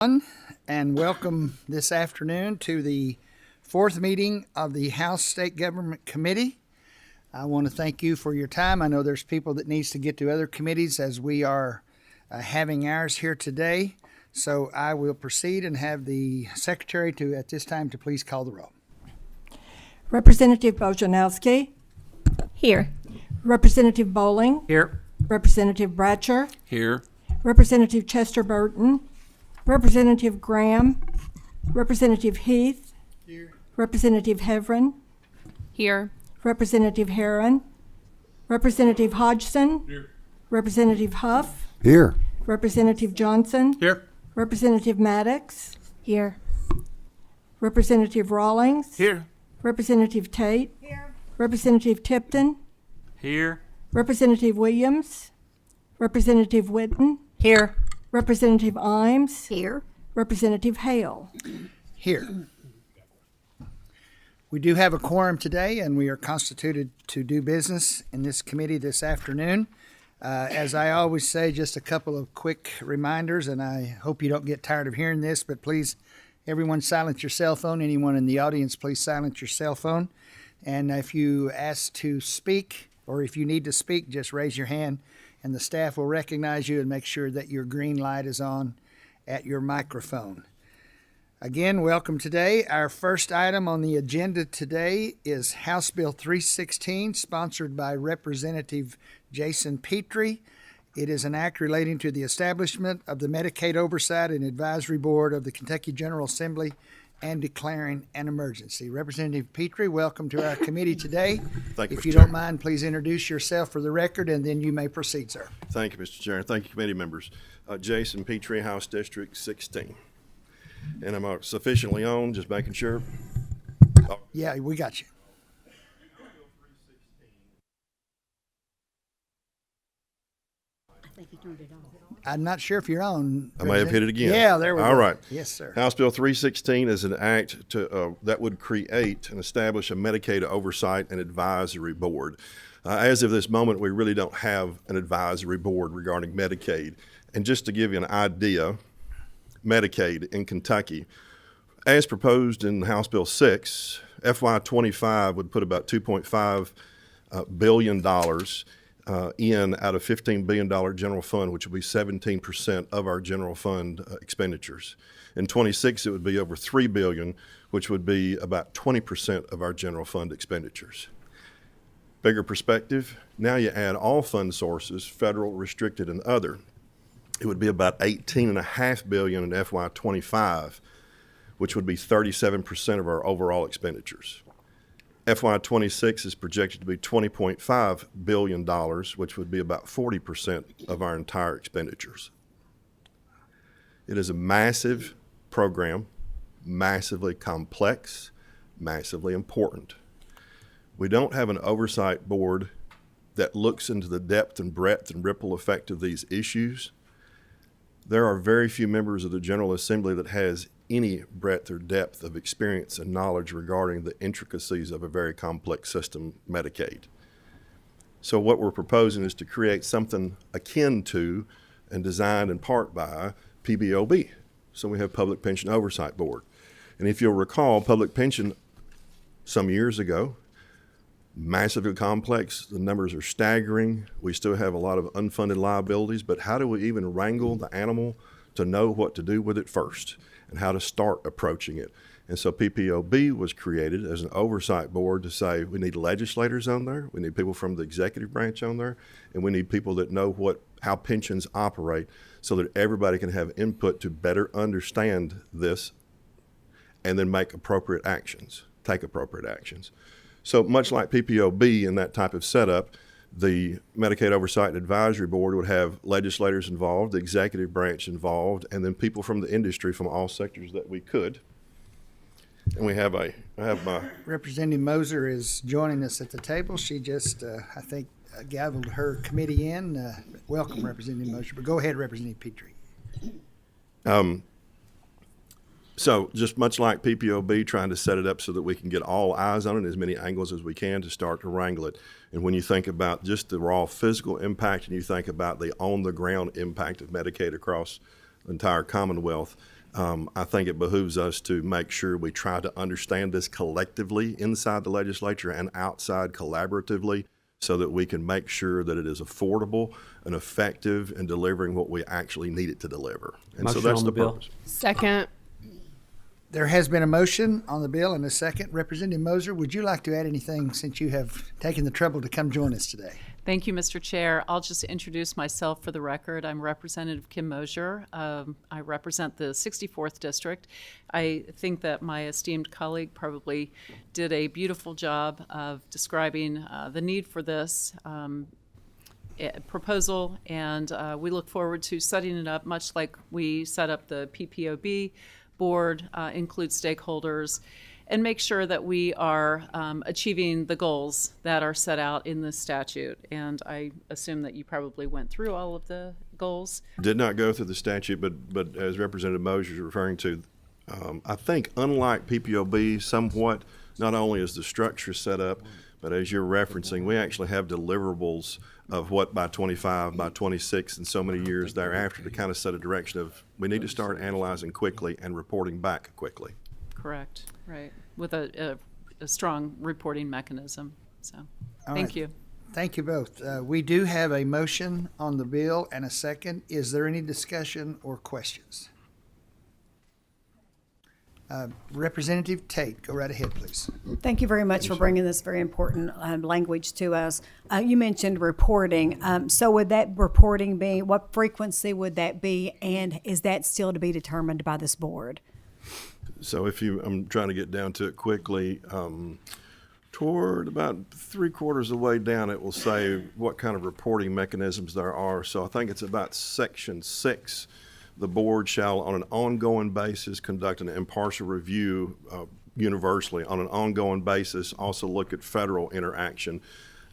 And welcome this afternoon to the fourth meeting of the House State Government Committee. I want to thank you for your time. I know there's people that needs to get to other committees as we are having ours here today. So I will proceed and have the secretary to, at this time, to please call the roll. Representative Bojanowski. Here. Representative Bowling. Here. Representative Bratcher. Here. Representative Chester Burton. Representative Graham. Representative Heath. Here. Representative Heverin. Here. Representative Herron. Representative Hodgson. Here. Representative Huff. Here. Representative Johnson. Here. Representative Maddox. Here. Representative Rawlings. Here. Representative Tate. Here. Representative Tipton. Here. Representative Williams. Representative Whitten. Here. Representative Imes. Here. Representative Hale. Here. We do have a quorum today, and we are constituted to do business in this committee this afternoon. As I always say, just a couple of quick reminders, and I hope you don't get tired of hearing this, but please, everyone silence your cell phone. Anyone in the audience, please silence your cell phone. And if you ask to speak, or if you need to speak, just raise your hand, and the staff will recognize you and make sure that your green light is on at your microphone. Again, welcome today. Our first item on the agenda today is House Bill 316, sponsored by Representative Jason Petrie. It is an act relating to the establishment of the Medicaid Oversight and Advisory Board of the Kentucky General Assembly and declaring an emergency. Representative Petrie, welcome to our committee today. Thank you, If Mr. you Chair. don't mind, please introduce yourself for the record, and then you may proceed, sir. Thank you, Mr. Chair. Thank you, committee members. Jason Petrie, House District 16. And I'm sufficiently on, just making sure. Yeah, we got you. I'm not sure if you're on. I may have hit it again. Yeah, there we go. All right. Yes, sir. House Bill 316 is an act that would create and establish a Medicaid Oversight and Advisory Board. As of this moment, we really don't have an advisory board regarding Medicaid. And just to give you an idea, Medicaid in Kentucky, as proposed in House Bill 6, FY25 would put about $2.5 billion in out of $15 billion general fund, which would be 17% of our general fund expenditures. In 26, it would be over $3 billion, which would be about 20% of our general fund expenditures. Bigger perspective, now you add all fund sources, federal, restricted, and other. It would be about $18.5 billion in FY25, which would be 37% of our overall expenditures. FY26 is projected to be $20.5 billion, which would be about 40% of our entire expenditures. It is a massive program, massively complex, massively important. We don't have an oversight board that looks into the depth and breadth and ripple effect of these issues. There are very few members of the General Assembly that has any breadth or depth of experience and knowledge regarding the intricacies of a very complex system, Medicaid. So what we're proposing is to create something akin to and designed in part by PBOB. So we have Public Pension Oversight Board. And if you'll recall, public pension some years ago, massively complex, the numbers are staggering. We still have a lot of unfunded liabilities, but how do we even wrangle the animal to know what to do with it first and how to start approaching it? And so PPOB was created as an oversight board to say we need legislators on there, we need people from the executive branch on there, and we need people that know how pensions operate so that everybody can have input to better understand this and then make appropriate actions, take appropriate actions. So much like PPOB in that type of setup, the Medicaid Oversight and Advisory Board would have legislators involved, the executive branch involved, and then people from the industry from all sectors that we could. And I have my Representative Moser is joining us at the table. She just, I think, gavelled her committee in. Welcome, Representative Moser. But go ahead, Representative Petrie. So just much like PPOB, trying to set it up so that we can get all eyes on it, as many angles as we can to start to wrangle it. And when you think about just the raw physical impact and you think about the on-the-ground impact of Medicaid across the entire Commonwealth, I think it behooves us to make sure we try to understand this collectively inside the legislature and outside collaboratively so that we can make sure that it is affordable and effective in delivering what we actually need it to deliver. And so Motion that's on the the bill. purpose. Second. There has been a motion on the bill and a second. Representative Moser, would you like to add anything since you have taken the trouble to come join us today? Thank you, Mr. Chair. I'll just introduce myself for the record. I'm Representative Kim Mosier. I represent the 64th District. I think that my esteemed colleague probably did a beautiful job of describing the need for this proposal, and we look forward to setting it up much like we set up the PPOB board, include stakeholders, and make sure that we are achieving the goals that are set out in this statute. And I assume that you probably went through all of the goals. Did not go through the statute, but as Representative Mosier is referring to, I think unlike PPOB somewhat, not only is the structure set up, but as you're referencing, we actually have deliverables of what by 25, by 26, and so many years thereafter to kind of set a direction of we need to start analyzing quickly and reporting back quickly. Correct, right, with a strong reporting mechanism. So, All thank right. you. Thank you both. We do have a motion on the bill and a second. Is there any discussion or questions? Representative Tate, go right ahead, please. Thank you very much for bringing this very important language to us. You mentioned reporting. So would that reporting be, what frequency would that be, and is that still to be determined by this board? So I'm trying to get down to it quickly. Toward about 3/4 of the way down, it will say what kind of reporting mechanisms there are. So I think it's about section 6. The board shall, on an ongoing basis, conduct an impartial review universally on an ongoing basis, also look at federal interaction.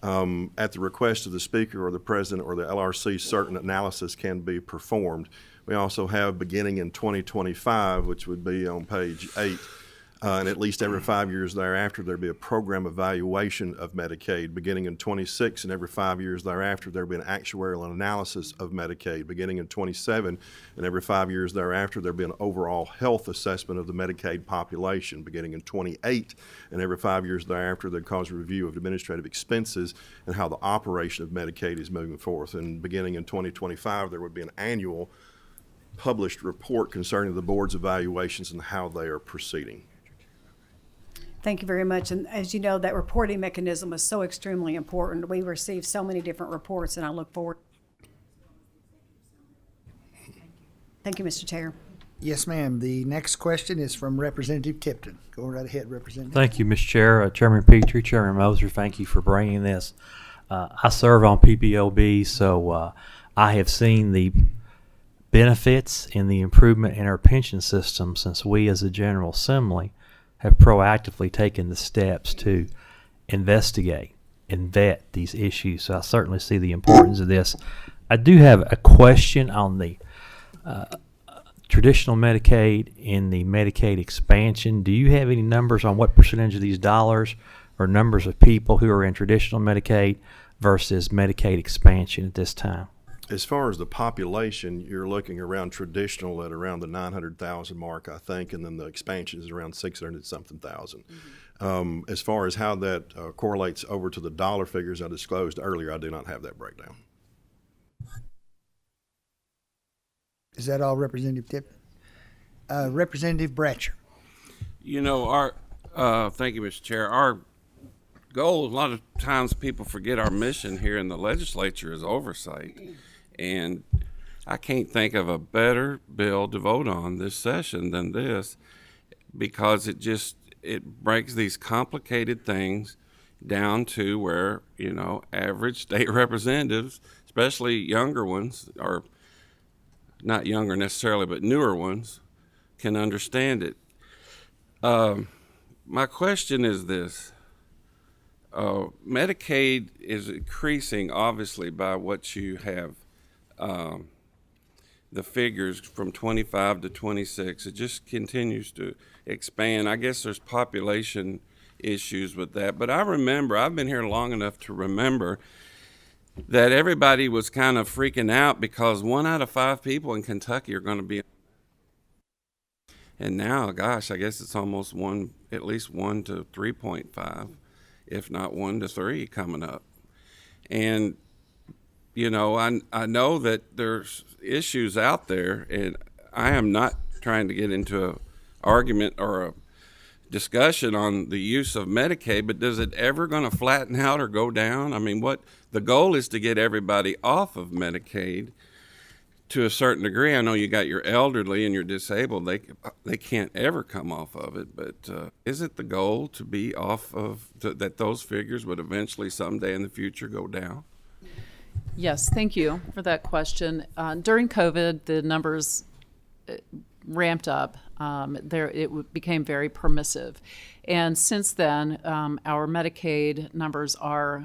At the request of the speaker or the president or the LRC, certain analysis can be performed. We also have, beginning in 2025, which would be on page 8, and at least every 5 years thereafter, there'd be a program evaluation of Medicaid. Beginning in 26 and every 5 years thereafter, there'd be an actuarial analysis of Medicaid. Beginning in 27 and every 5 years thereafter, there'd be an overall health assessment of the Medicaid population. Beginning in 28 and every 5 years thereafter, they'd cause a review of administrative expenses and how the operation of Medicaid is moving forth. And beginning in 2025, there would be an annual published report concerning the board's evaluations and how they are proceeding. Thank you very much. And as you know, that reporting mechanism is so extremely important. We receive so many different reports, and I look forward. Thank you, Mr. Chair. Yes, ma'am. The next question is from Representative Tipton. Go right ahead, Representative. Thank you, Mr. Chair. Chairman Petrie, Chairman Moser, thank you for bringing this. I serve on PPOB, so I have seen the benefits in the improvement in our pension system since we as a General Assembly have proactively taken the steps to investigate and vet these issues. So I certainly see the importance of this. I do have a question on the traditional Medicaid and the Medicaid expansion. Do you have any numbers on what percentage of these dollars or numbers of people who are in traditional Medicaid versus Medicaid expansion at this time? As far as the population, you're looking around traditional at around the 900,000 mark, I think, and then the expansion is around 600-something thousand. As far as how that correlates over to the dollar figures I disclosed earlier, I do not have that breakdown. Is that all, Representative Tipton? Representative Bratcher. You know, thank you, Mr. Chair. Our goal, a lot of times people forget our mission here in the legislature is oversight. And I can't think of a better bill to vote on this session than this, because it breaks these complicated things down to where, you know, average state representatives, especially younger ones, or not younger necessarily, but newer ones, can understand it. My question is this. Medicaid is increasing, obviously, by what you have, the figures from 25 to 26. It just continues to expand. I guess there's population issues with that. But I remember, I've been here long enough to remember that everybody was kind of freaking out because 1 out of 5 people in Kentucky are going to be And now, gosh, I guess it's almost at least 1 to 3.5, if not 1 to 3 coming up. And, you know, I know that there's issues out there, and I am not trying to get into an argument or a discussion on the use of Medicaid, but is it ever going to flatten out or go down? I mean, what the goal is to get everybody off of Medicaid to a certain degree. I know you got your elderly and your disabled; they can't ever come off of it. But is it the goal to be off of that? Those figures would eventually someday in the future go down. Yes, thank you for that question. During COVID, the numbers ramped up. Became very permissive. And since then, our Medicaid numbers are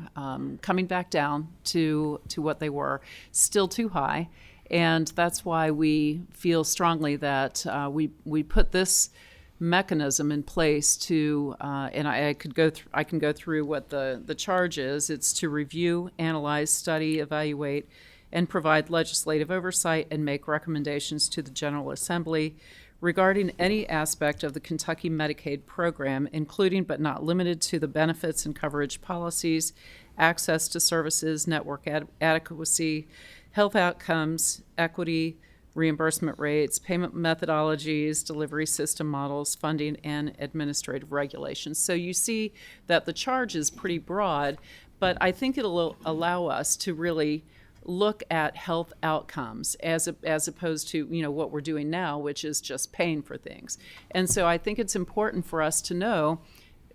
coming back down to what they were, still too high. And that's why we feel strongly that we put this mechanism in place to, and I can go through what the charge is. It's to review, analyze, study, evaluate, and provide legislative oversight and make recommendations to the General Assembly regarding any aspect of the Kentucky Medicaid program, including but not limited to the benefits and coverage policies, access to services, network adequacy, health outcomes, equity, reimbursement rates, payment methodologies, delivery system models, funding, and administrative regulations. So you see that the charge is pretty broad, but I think it'll allow us to really look at health outcomes as opposed to, you know, what we're doing now, which is just paying for things. And so I think it's important for us to know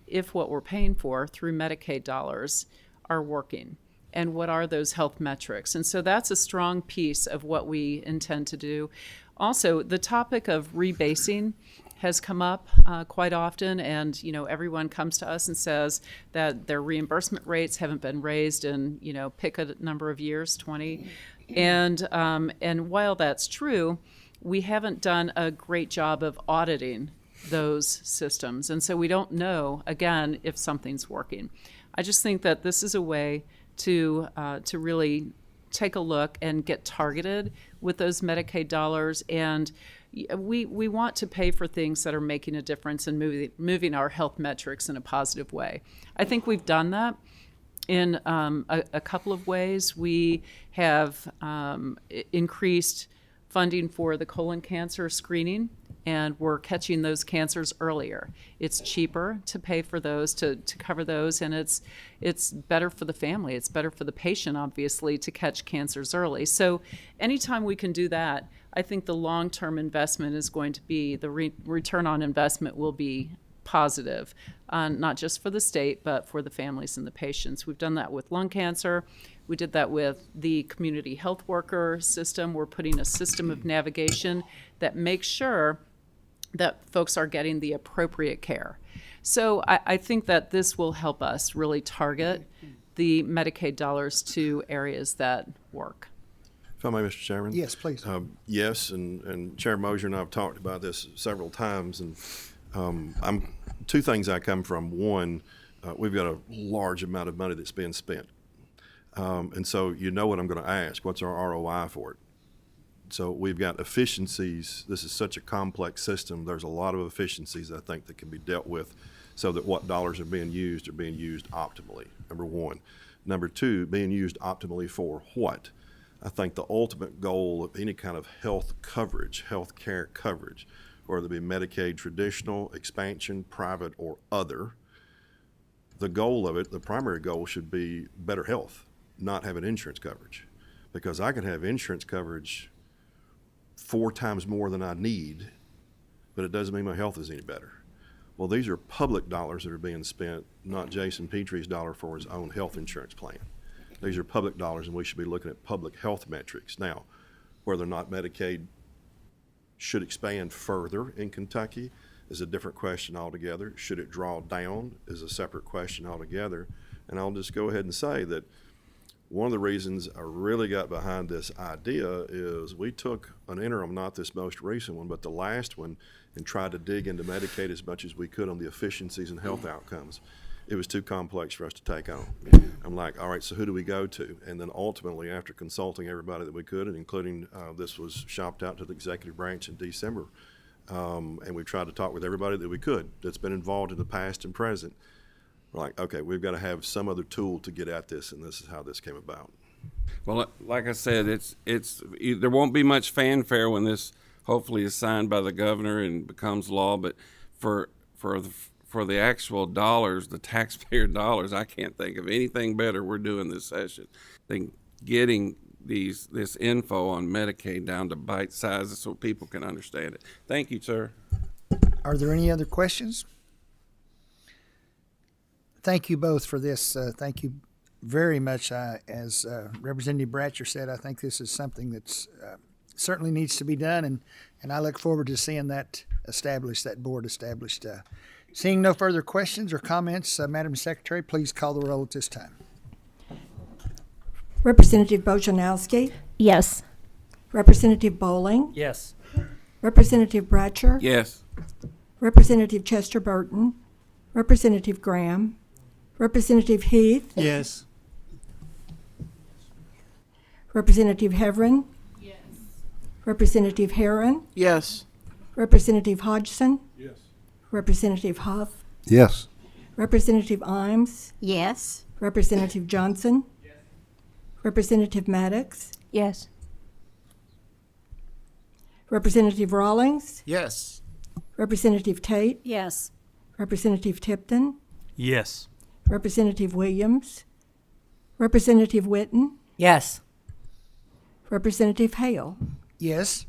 if what we're paying for through Medicaid dollars are working and what are those health metrics. And so that's a strong piece of what we intend to do. Also, the topic of rebasing has come up quite often, and you know, everyone comes to us and says that their reimbursement rates haven't been raised in, you know, pick a number of years, 20. And while that's true, we haven't done a great job of auditing those systems, and so we don't know, again, if something's working. I just think that this is a way to really take a look and get targeted with those Medicaid dollars, and we want to pay for things that are making a difference and moving our health metrics in a positive way. I think we've done that in a couple of ways. We have increased funding for the colon cancer screening, and we're catching those cancers earlier. It's cheaper to pay for those, to cover those, and it's better for the family. It's better for the patient, obviously, to catch cancers early. So anytime we can do that, I think the long-term investment is going to be, the return on investment will be positive, not just for the state, but for the families and the patients. We've done that with lung cancer. We did that with the community health worker system. We're putting a system of navigation that makes sure that folks are getting the appropriate care. So I think that this will help us really target the Medicaid dollars to areas that work. If I may, Mr. Chairman? Yes, please. Yes, and Chair Mosier and I have talked about this several times, and two things I come from. One, we've got a large amount of money that's being spent. And so you know what I'm going to ask. What's our ROI for it? So we've got efficiencies. This is such a complex system. There's a lot of efficiencies, I think, that can be dealt with so that what dollars are being used optimally, number one. Number two, being used optimally for what? I think the ultimate goal of any kind of health coverage, health care coverage, whether it be Medicaid, traditional, expansion, private, or other, the goal of it, the primary goal should be better health, not having insurance coverage. Because I can have insurance coverage 4 times more than I need, but it doesn't mean my health is any better. Well, these are public dollars that are being spent, not Jason Petrie's dollar for his own health insurance plan. These are public dollars, and we should be looking at public health metrics. Now, whether or not Medicaid should expand further in Kentucky is a different question altogether. Should it draw down is a separate question altogether. And I'll just go ahead and say that one of the reasons I really got behind this idea is we took an interim, not this most recent one, but the last one, and tried to dig into Medicaid as much as we could on the efficiencies and health outcomes. It was too complex for us to take on. I'm like, all right, so who do we go to? And then ultimately, after consulting everybody that we could, and including this was shopped out to the executive branch in December, and we've tried to talk with everybody that we could that's been involved in the past and present. We're like, okay, we've got to have some other tool to get at this, and this is how this came about. Well, like I said, there won't be much fanfare when this hopefully is signed by the governor and becomes law. But for the actual dollars, the taxpayer dollars, I can't think of anything better we're doing this session than getting this info on Medicaid down to bite sizes so people can understand it. Thank you, sir. Are there any other questions? Thank you both for this. Thank you very much. As Representative Bratcher said, I think this is something that's certainly needs to be done, and I look forward to seeing that board established. Seeing no further questions or comments, Madam Secretary, please call the roll at this time. Representative Bojanowski, Yes. Representative Bowling, Yes. Representative Bratcher, Yes. Representative Chester Burton, Representative Graham, Representative Heath, Yes. Representative Heverin, yes. Representative Herron, Yes. Representative Hodgson, Yes. Representative Huff, Yes. Representative Imes, Yes. Representative Johnson, Representative Maddox, Yes. Representative Rawlings, Yes. Representative Tate, Yes. Representative Tipton, Yes. Representative Williams, Representative Witten, Yes. Representative Hale. Yes.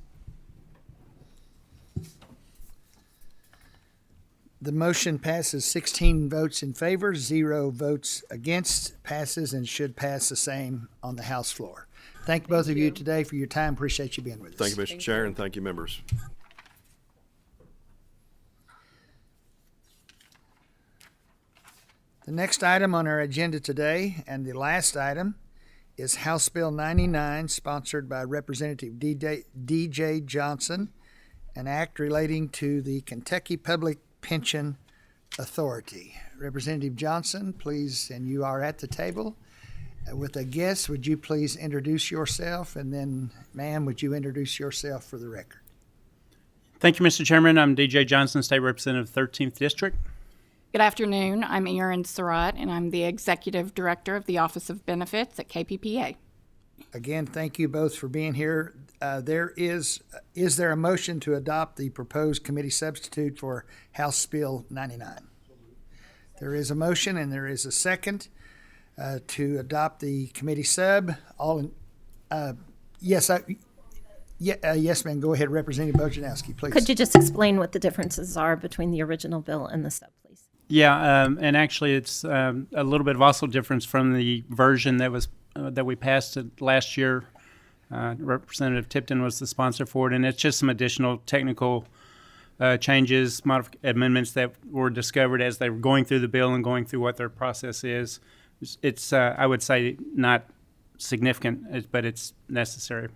The motion passes 16 votes in favor, 0 votes against, passes and should pass the same on the House floor. Thank both of you today for your time. Appreciate you being with us. Thank you, Mr. Chair, and thank you, members. The next item on our agenda today, and the last item, is House Bill 99, sponsored by Representative D.J. Johnson, an act relating to the Kentucky Public Pension Authority. Representative Johnson, please, and you are at the table. With a guest, would you please introduce yourself? And then, ma'am, would you introduce yourself for the record? Thank you, Mr. Chairman. I'm DJ Johnson, State Representative, 13th District. Good afternoon. I'm Erin Surratt, and I'm the Executive Director of the Office of Benefits at KPPA. Again, thank you both for being here. Is there a motion to adopt the proposed committee substitute for House Bill 99? There is a motion and there is a second to adopt the committee sub. Yes, ma'am. Go ahead, Representative Bojanowski, please. Could you just explain what the differences are between the original bill and the sub, please? Yeah, and actually it's a little bit of also difference from the version that we passed last year. Representative Tipton was the sponsor for it, and it's just some additional technical changes, amendments that were discovered as they were going through the bill and going through what their process is. It's I would say, not significant, but it's necessary.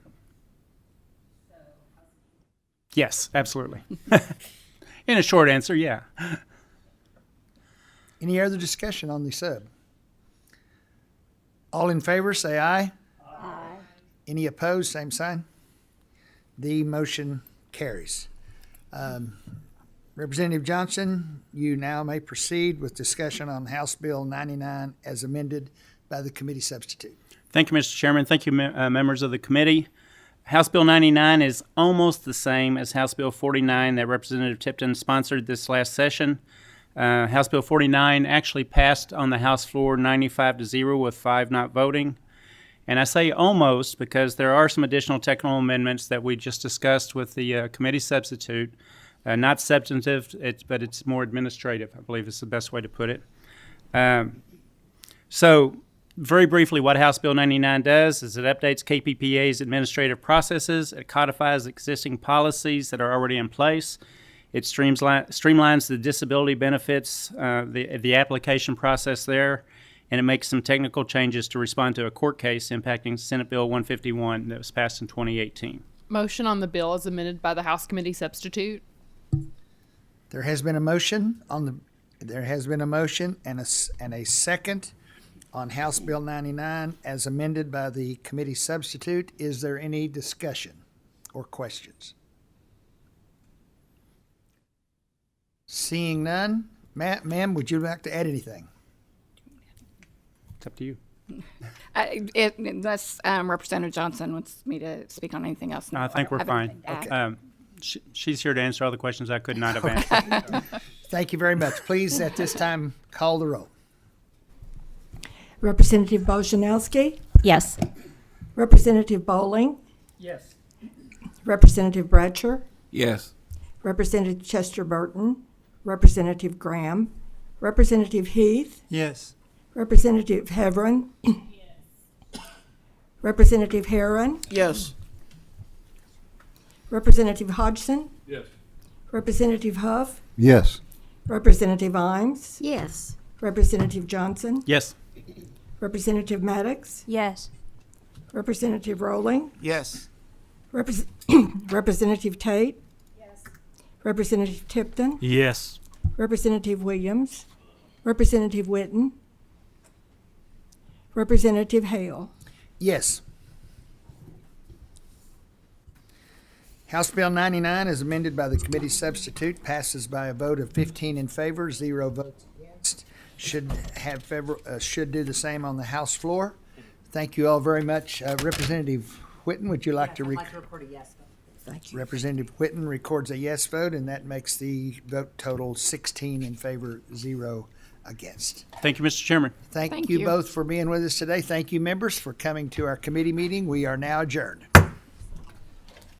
Yes, absolutely. In a short answer, yeah. Any other discussion on the sub? All in favor, say aye. Aye. Any opposed, same sign. The motion carries. Representative Johnson, you now may proceed with discussion on House Bill 99 as amended by the committee substitute. Thank you, Mr. Chairman. Thank you, members of the committee. House Bill 99 is almost the same as House Bill 49 that Representative Tipton sponsored this last session. House Bill 49 actually passed on the House floor 95-0 with 5 not voting. And I say almost because there are some additional technical amendments that we just discussed with the committee substitute. Not substantive, but it's more administrative, I believe is the best way to put it. So very briefly, what House Bill 99 does is it updates KPPA's administrative processes. It codifies existing policies that are already in place. It streamlines the disability benefits, the application process there, and it makes some technical changes to respond to a court case impacting Senate Bill 151 that was passed in 2018. Motion on the bill as amended by the House Committee Substitute. There has been a motion and a second on House Bill 99 as amended by the committee substitute. Is there any discussion or questions? Seeing none, ma'am, would you like to add anything? It's up to you. Unless Representative Johnson wants me to speak on anything else. No, I think we're have fine. anything to add. She's here to answer all the questions I could not have answered. Thank you very much. Please, at this time, call the roll. Representative Bojanowski, Yes. Representative Bowling, Yes. Representative Bratcher, Yes. Representative Chester Burton, Representative Graham, Representative Heath, Yes. Representative Heverin, Representative Herron, Yes. Representative Hodgson, Yes. Representative Huff, Yes. Representative Imes, Yes. Representative Johnson, Yes. Representative Maddox, Yes. Representative Rowling, Yes. Representative Tate, Representative Tipton, Yes. Representative Williams, Representative Witten, Representative Hale. Yes. House Bill 99, as amended by the committee substitute, passes by a vote of 15 in favor, 0 votes against. Should do the same on the House floor. Thank you all very much. Representative Whitten, would you like to? report a yes vote. Thank you. Representative Whitten records a yes vote, and that makes the vote total 16 in favor, 0 against. Thank you, Mr. Chairman. Thank Thank you you. both for being with us today. Thank you, members, for coming to our committee meeting. We are now adjourned.